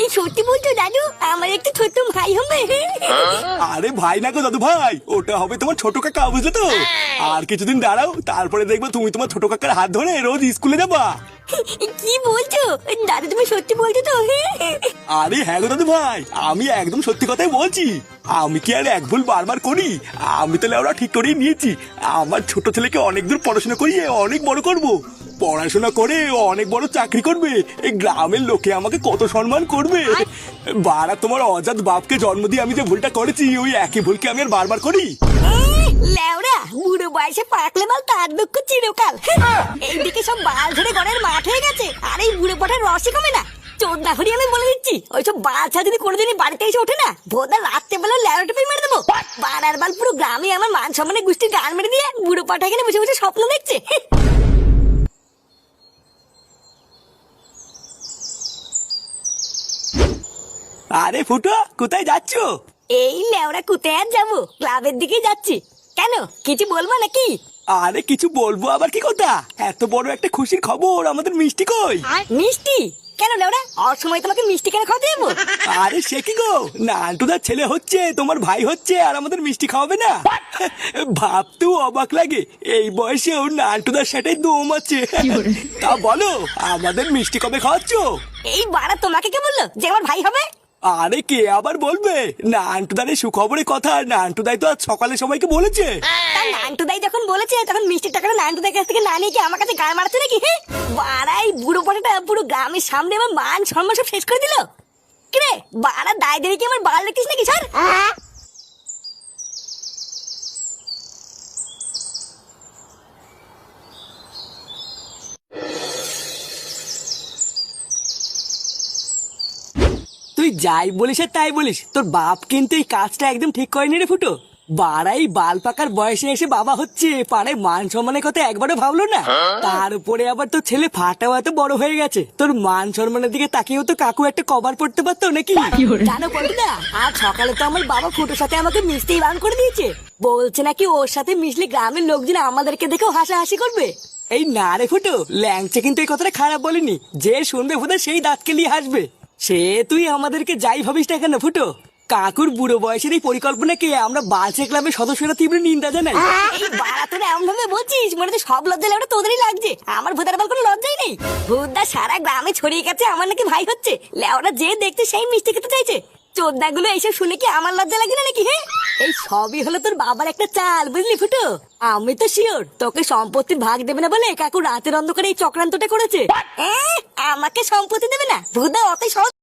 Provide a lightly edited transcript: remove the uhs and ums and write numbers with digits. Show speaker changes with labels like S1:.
S1: এই সত্যি বলছো দাদু, আমার একটা ছোট ভাই হবে?
S2: আরে ভাই না গো দাদু ভাই, ওটা হবে তোমার ছোট কাকা, বুঝলে তো? আর কিছুদিন দাঁড়াও, তারপরে দেখবে তুমি তোমার ছোট কাকার হাত ধরে রোজ স্কুলে যাবা।
S1: কি বলছো দাদু, তুমি সত্যি বলছো তো?
S2: আরে হ্যাঁ গো দাদু ভাই, আমি একদম সত্যি কথাই বলছি। আমি কি আর এক ভুল বারবার করি? আমি তাহলে ওরা ঠিক করেই নিয়েছি, আমার ছোট ছেলেকে অনেক দূর পড়াশোনা করিয়ে অনেক বড় করব। পড়াশোনা করে ও অনেক বড় চাকরি করবে, এই গ্রামের লোকে আমাকে কত সম্মান করবে। বারা তোমার অজাত বাপকে জন্ম দিয়ে আমি যে ভুলটা করেছি, ওই একই ভুলকে আমি আর বারবার করি?
S1: লেওরা, বুড়ো বয়সে পাকলে বাল তার দুঃখ চিরকাল। এইদিকে সব বাল ধরে ঘরের মাঠ হয়ে গেছে, আর এই বুড়ো পটার রসই কমে না। চোদ্দা হরি আমি বলে দিচ্ছি, ওইসব বাচ্চা যদি কোনোদিনই বাড়িতে এসে ওঠে না, ভোদা রাত্রে বেলা লেওটা পেয়ে মেরে দেবো। বাড়ার বাল পুরো গ্রামে আমার মান সম্মানের গোষ্ঠীর গান মেরে দিয়ে বুড়ো পাঠা এখানে বসে বসে স্বপ্ন দেখছে।
S2: আরে ফুটো, কোথায় যাচ্ছো?
S1: এই লেওরা কোথায় আর যাবো, ক্লাবের দিকে যাচ্ছি। কেন, কিছু বলবো নাকি?
S2: আরে কিছু বলবো আবার কি কথা? এত বড় একটা খুশির খবর, আমাদের মিষ্টি কই?
S1: মিষ্টি? কেন লেওরা, অসময় তোমাকে মিষ্টি কেন খাওয়াতে যাবো?
S2: আরে সে কি গো, নান্টুদার ছেলে হচ্ছে, তোমার ভাই হচ্ছে, আর আমাদের মিষ্টি খাওয়াবে না? ভাবতেও অবাক লাগে, এই বয়সেও নান্টুদার সাথে দম আছে। তা বলো, আমাদের মিষ্টি কবে খাওয়াচ্ছ?
S1: এই বাড়া তোমাকে কে বললো যে আমার ভাই হবে?
S2: আরে কে আবার বলবে? নান্টুদার এই সুখবরের কথা নান্টুদাই তো আজ সকালে সবাইকে বলেছে।
S1: তা নান্টুদাই যখন বলেছে, তখন মিষ্টির টাকাটা নান্টুদার কাছ থেকে না নিয়ে কি আমার কাছে গান মারছে নাকি? হ্যাঁ, বাড়াই বুড়ো পটাটা পুরো গ্রামের সামনে আমার মান সম্মান সব শেষ করে দিল। কিরে বাড়া, দায় দেরি কি আমার বাল রেখেছিস নাকি স্যার?
S2: তুই যাই বলিস আর তাই বলিস, তোর বাপ কিন্তু এই কাজটা একদম ঠিক করেনি রে ফুটো। বাড়াই বাল পাকার বয়সে এসে বাবা হচ্ছে, পাড়ায় মান সম্মানের কথা একবারও ভাবলো না। তার উপরে আবার তোর ছেলে ফাটাও এত বড় হয়ে গেছে, তোর মান সম্মানের দিকে তাকিয়েও তো কাকু একটা কভার পড়তে পারতো নাকি?
S1: জানো পল্টুদা, আজ সকালে তো আমার বাবা ফুটোর সাথে আমাকে মিশতেই বারণ করে দিয়েছে। বলছে নাকি ওর সাথে মিশলে গ্রামের লোকজন আমাদেরকে দেখেও হাসাহাসি করবে।
S2: এই না রে ফুটো, ল্যাংচে কিন্তু এই কথাটা খারাপ বলেনি, যে শুনবে ফুটো সেই দাঁতকে নিয়ে হাসবে। সে তুই আমাদেরকে যাই ভাবিস না কেন ফুটো, কাকুর বুড়ো বয়সের এই পরিকল্পনাকে আমরা বালছে ক্লাবের সদস্যরা তীব্র নিন্দা জানাই।
S1: এই বাড়া, তোরা এমন ভাবে বলছিস মনে হচ্ছে সব লজ্জা লেওটা তোদেরই লাগছে, আমার ভূতার বাল কোনো লজ্জাই নেই। ভূতদা সারা গ্রামে ছড়িয়ে গেছে আমার নাকি ভাই হচ্ছে, লেওরা যে দেখতে সেই মিষ্টি খেতে চাইছে। চোদ্দা গুলো এইসব শুনে কি আমার লজ্জা লাগে না নাকি? হ্যাঁ, এই সবই হলো তোর বাবার একটা চাল, বুঝলি ফুটো? আমি তো শিওর তোকে সম্পত্তির ভাগ দেবে না বলে কাকু রাতের অন্ধকারে এই চক্রান্তটা করেছে। আমাকে সম্পত্তি দেবে না? ভূতদা অতই সহজ